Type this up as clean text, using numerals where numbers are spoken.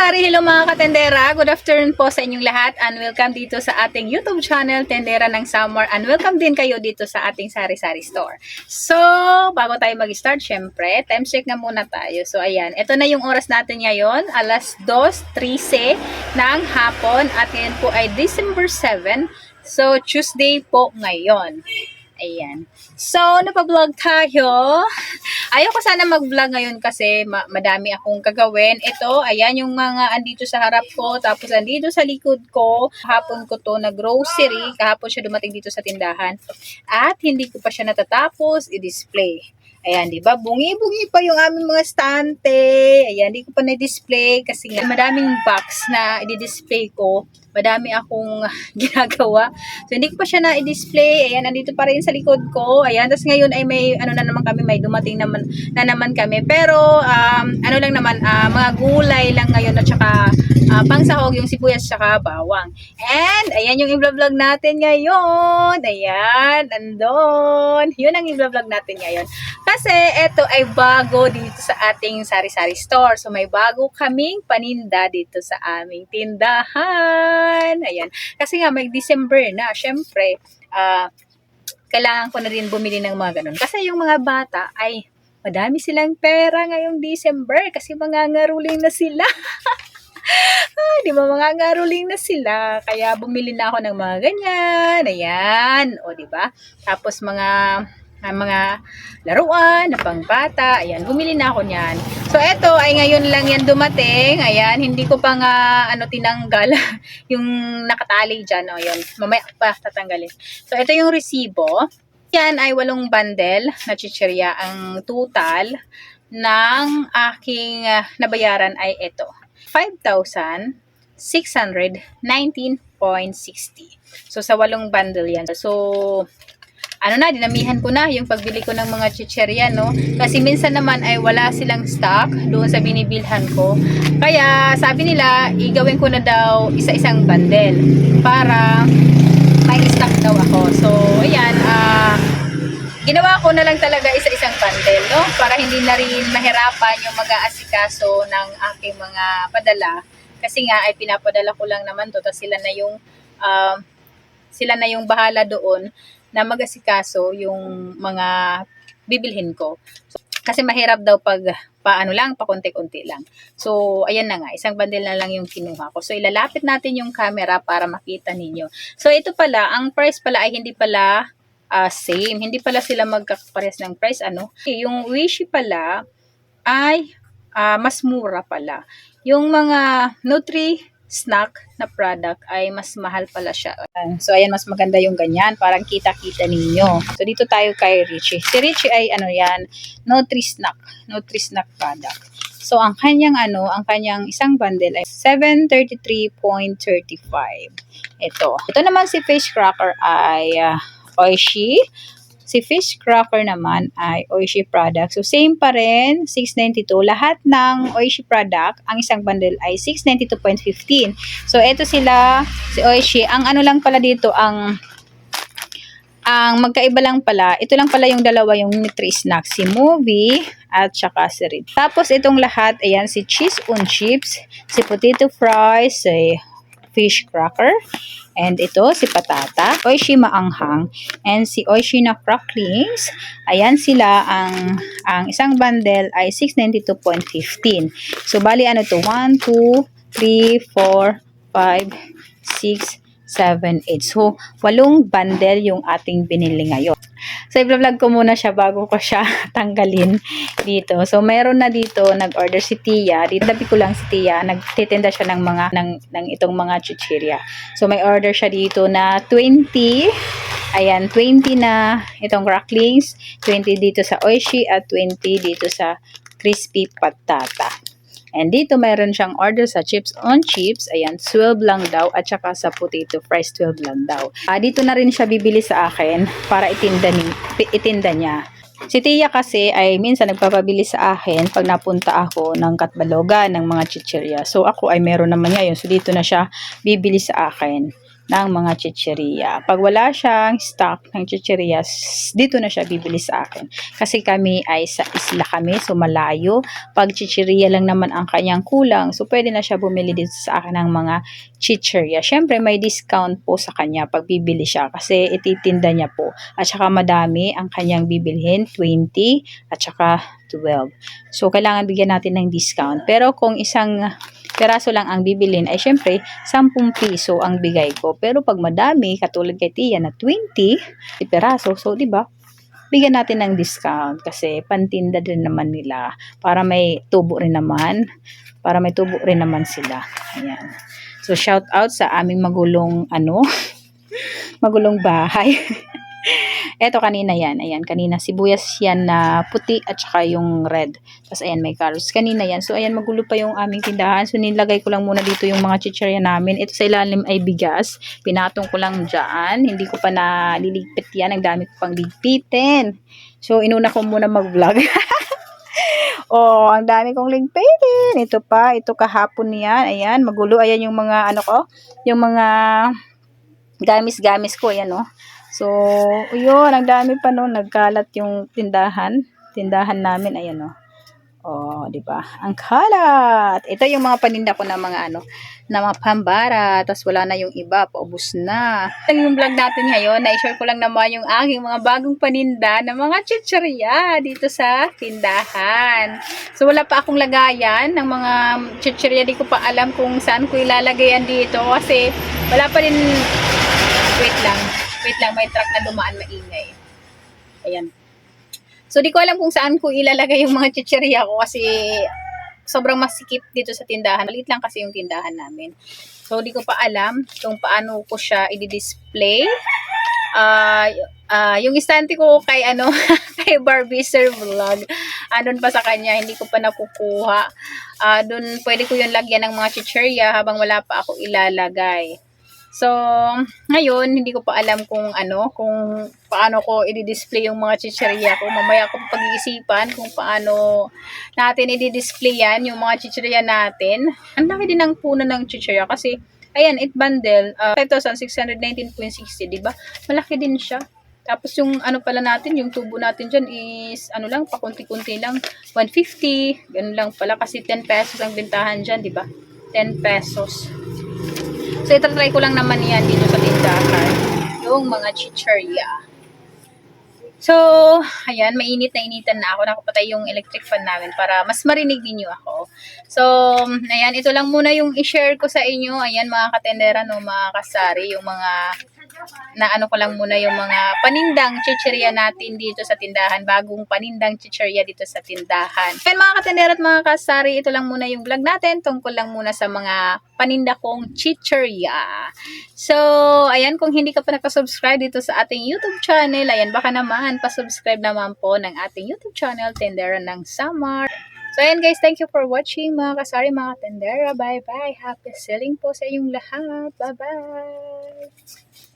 sari-sari, hello mga katendera. Good afternoon po sa inyong lahat and welcome dito sa ating YouTube channel, Tendera ng Samar, and welcome din kayo dito sa ating sari-sari store. So, bago tayo mag-start, syempre, time check na muna tayo. So, ayan, ito na yung oras natin ngayon, alas 2:13 ng hapon at ngayon po ay December 7. So, Tuesday po ngayon. Ayan. So, napag-vlog tayo. Ayoko sana mag-vlog ngayon kasi madami akong gagawin. Ito, ayan yung mga andito sa harap ko. Tapos andito sa likod ko. Hapon ko to na grocery. Kahapon siya dumating dito sa tindahan. At hindi ko pa siya natatapos i-display. Ayan, di ba? Bungi-bungi pa yung aming mga stante. Ayan, di ko pa na-display kasi nga madaming box na i-display ko. Madami akong ginagawa. So, hindi ko pa siya na-display. Ayan, nandito pa rin sa likod ko. Ayan, tapos ngayon ay may, ano na naman kami, may dumating naman kami. Pero, ano lang naman, mga gulay lang ngayon at saka pangsahog, yung sibuyas saka bawang. And, ayan yung i-vlog natin ngayon. Ayan, andon. Yun ang i-vlog natin ngayon. Kasi, ito ay bago dito sa ating sari-sari store. So, may bago kaming paninda dito sa aming tindahan. Ayan. Kasi nga, may December na. Syempre, kailangan ko na rin bumili ng mga ganun. Kasi yung mga bata ay madami silang pera ngayong December kasi mga ngaruling na sila. Di ba mga ngaruling na sila. Kaya bumili na ako ng mga ganyan. Ayan. O, di ba? Tapos mga laruan na pangbata. Ayan, bumili na ako niyan. So, eto ay ngayon lang yan dumating. Ayan, hindi ko pa nga tinanggal yung nakatali dyan. O, yun. Mamaya pa tatanggalin. So, ito yung resibo. Yan ay 8 bundle na chichirya. Ang total ng aking nabayaran ay ito. 5,619.60. So, sa 8 bundle yan. So, dinamihan ko na yung pagbili ko ng mga chicherya, no? Kasi minsan naman ay wala silang stock doon sa binibilhan ko. Kaya sabi nila, igawin ko na daw isa-isang bundle para may stock daw ako. So, ayan, ginawa ko na lang talaga isa-isang bundle, no? Para hindi na rin mahirapan yung mag-aasikaso ng aking mga padala. Kasi nga ay pinapadala ko lang naman to, tapos sila na yung bahala doon na mag-asikaso yung mga bibilhin ko. So, kasi mahirap daw pag pakonti-kunti lang. So, ayan na nga, isang bundle na lang yung kinuha ko. So, ilalapit natin yung camera para makita ninyo. So, ito pala, ang price pala ay hindi pala same. Hindi pala sila magkakapares ng price. Yung Wishi pala ay mas mura pala. Yung mga Nutri-Snack na product ay mas mahal pala siya. So, ayan, mas maganda yung ganyan. Parang kita-kita ninyo. So, dito tayo kay Richie. Si Richie ay, Nutri-Snack product. So, ang kanyang isang bundle ay 733.35. Ito naman si Fish Cracker ay Oishi. Si Fish Cracker naman ay Oishi product. So, same pa rin, 692. Lahat ng Oishi product, ang isang bundle ay 692.15. So, ito sila, si Oishi. Ang lang pala dito, ang magkaiba lang pala, ito lang pala yung dalawa, yung Nutri-Snack, si Movie at saka si Rid. Tapos, itong lahat, ayan, si Cheese on Chips, si Potato Fries, si Fish Cracker, and ito, si Patata, Oishi Maanghang, and si Oishi na Cracklings. Ayan sila, ang isang bundle ay 692.15. So, bali 1, 2, 3, 4, 5, 6, 7, 8. So, 8 bundle yung ating binili ngayon. So, i-vlog ko muna siya bago ko siya tanggalin dito. So, meron na dito, nag-order si Tia. Dito, tabi ko lang si Tia. Nagtitinda siya ng itong mga chichirya. So, may order siya dito na 20. Ayan, 20 na itong cracklings. 20 dito sa Oishi at 20 dito sa crispy patata. And dito mayroon siyang order sa chips on chips. Ayan, 12 lang daw. At saka sa potato fries, 12 lang daw. Dito na rin siya bibili sa akin para itinda niya. Si Tia kasi ay minsan nagpapabili sa akin pag napunta ako ng Katbalogan ng mga chichirya. So ako ay meron naman ngayon. So dito na siya bibili sa akin. ng mga chichirya. Pag wala siyang stock ng chichirya, dito na siya bibili sa akin. Kasi kami ay sa isla kami, so malayo. Pag chichirya lang naman ang kanyang kulang, so pwede na siya bumili dito sa akin ng mga chichirya. Syempre may discount po sa kanya pag bibili siya kasi ititinda niya po. At saka madami ang kanyang bibilhin, 20 at saka 12. So kailangan bigyan natin ng discount. Pero kung isang peraso lang ang bibilin ay syempre 10 piso ang bigay ko. Pero pag madami, katulad kay Tia na 20 peraso, so 'di ba? Bigyan natin ng discount kasi pantinda din naman nila para may tubo rin naman, sila. Ayan. So shout out sa aming magulong magulong bahay. Eto kanina yan. Ayan, kanina sibuyas yan na puti at saka yung red. Tapos ayan, may carrots. Kanina yan. So ayan, magulo pa yung aming tindahan. So nilagay ko lang muna dito yung mga chichirya namin. Ito sa ilalim ay bigas. Pinatong ko lang dyan. Hindi ko pa naliligpit yan. Ang dami ko pang ligpitin. So inuna ko muna mag-vlog. Oh, ang dami kong ligpitin. Ito pa. Ito kahapon yan. Ayan, magulo. Ayan yung mga yung mga gamis-gamis ko. Ayan oh. So, yun, ang dami pa no, nagkalat yung tindahan namin, ayan oh. Oh, 'di ba? Ang kalat. Ito yung mga paninda ko na mga na mga pambara, tapos wala na yung iba, paubos na. Yung vlog natin ngayon, na-share ko lang naman yung aking mga bagong paninda ng mga chichirya dito sa tindahan. So, wala pa akong lagayan ng mga chichirya, di ko pa alam kung saan ko ilalagayan dito kasi wala pa rin. Wait lang, may truck na dumaan maingay. Ayan. So, di ko alam kung saan ko ilalagay yung mga chichirya ko kasi sobrang masikip dito sa tindahan. Maliit lang kasi yung tindahan namin. So, di ko pa alam kung paano ko siya i-display. Yung istante ko kay kay Barbie Sir Vlog. Doon pa sa kanya, hindi ko pa nakukuha. Doon pwede ko yung lagyan ng mga chichirya habang wala pa ako ilalagay. So, ngayon, hindi ko pa alam kung paano ko i-display yung mga chichirya ko. Mamaya ko pag-iisipan kung paano natin i-display yan, yung mga chichirya natin. Ang laki din ng puno ng chichirya kasi, ayan, 8 bundle, 5,619.60, diba? Malaki din siya. Tapos yung pala natin, yung tubo natin dyan is, lang, pakunti-kunti lang, 150, ganun lang pala kasi 10 pesos ang bintahan dyan, diba? 10 pesos. So, itatry ko lang naman yan dito sa tindahan. Yung mga chichirya. So, ayan, mainit na initan na ako. Nakapatay yung electric fan namin para mas marinig ninyo ako. So, ayan, ito lang muna yung i-share ko sa inyo. Ayan, mga katendera, no, mga kasari, yung mga ko lang muna yung mga panindang chichirya natin dito sa tindahan. Bagong panindang chichirya dito sa tindahan. Pero mga katendera at mga kasari, ito lang muna yung vlog natin. Tungkol lang muna sa mga paninda kong chichirya. So, ayan, kung hindi ka pa nakasubscribe dito sa ating YouTube channel, ayan, baka naman, pasubscribe naman po ng ating YouTube channel, Tendera ng Samar. So, ayan guys, thank you for watching mga kasari, mga tendera. Bye-bye. Happy selling po sa inyong lahat. Bye-bye.